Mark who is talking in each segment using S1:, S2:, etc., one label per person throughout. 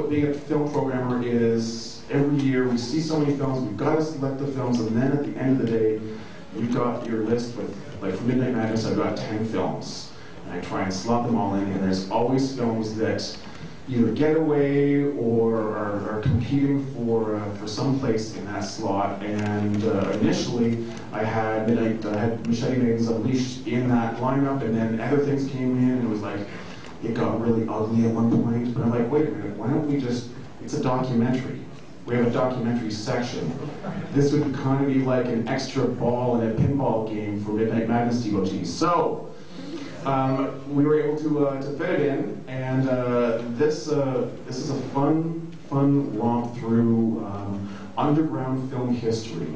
S1: Being a film programmer is every year we see so many films, we've got to select the films, and then at the end of the day, you've got your list with, like for Midnight Madness, I've got 10 films. And I try and slot them all in, and there's always films that either get away or are competing for some place in that slot. And initially, I had Machete Maidens Unleashed in that lineup, and then other things came in, and it was like, it got really ugly at one point, but I'm like, wait a minute, why don't we just, it's a documentary. We have a documentary section. This would kind of be like an extra ball in a pinball game for Midnight Madness devotees. So, we were able to fit it in, and this is a fun romp through underground film history.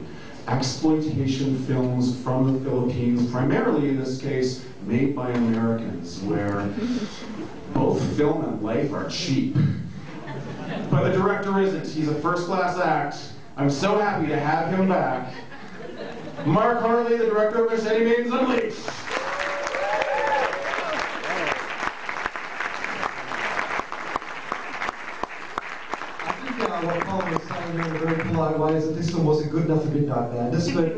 S1: Exploitation films from the Philippines, primarily in this case, made by Americans, where both film and life are cheap. But the director isn't. He's a first-class act. I'm so happy to have him back. Mark Harley, the director of Machete Maidens Unleashed.
S2: What Colin was saying in a very polite way is that this film wasn't good enough for Midnight Madness, but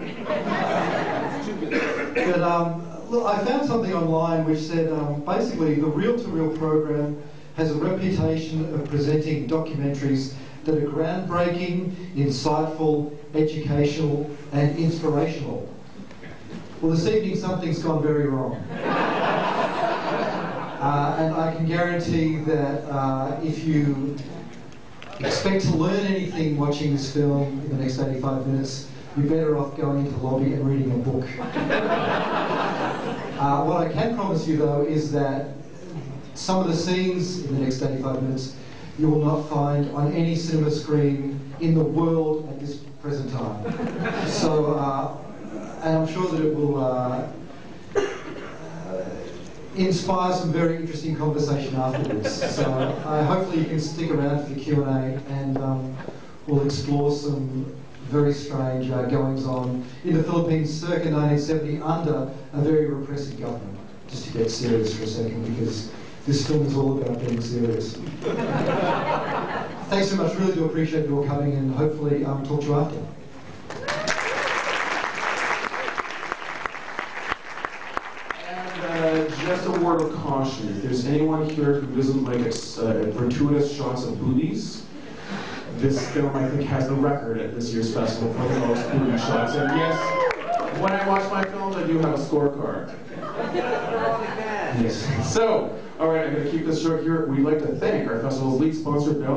S2: look, I found something online which said basically the reel-to-reel program has a reputation of presenting documentaries that are groundbreaking, insightful, educational, and inspirational. Well, this evening something's gone very wrong. And I can guarantee that if you expect to learn anything watching this film in the next 85 minutes, you're better off going into the lobby and reading a book. What I can promise you, though, is that some of the scenes in the next 85 minutes you will not find on any cinema screen in the world at this present time. So, and I'm sure that it will inspire some very interesting conversation afterwards. So hopefully you can stick around for the Q&A, and we'll explore some very strange goings-on in the Philippines circa 1970 under a very repressive government. Just to get serious for a second, because this film is all about being serious. Thanks so much, really do appreciate you all coming, and hopefully talk to you after.
S1: Just a word of caution, if there's anyone here who doesn't like gratuitous shots of boobies, this film, I think, has the record at this year's festival for the most booby shots. And yes, when I watch my films, I do have a scorecard. Yes. So, all right, I'm going to keep this short here. We'd like to thank our festival's lead sponsor, Bell.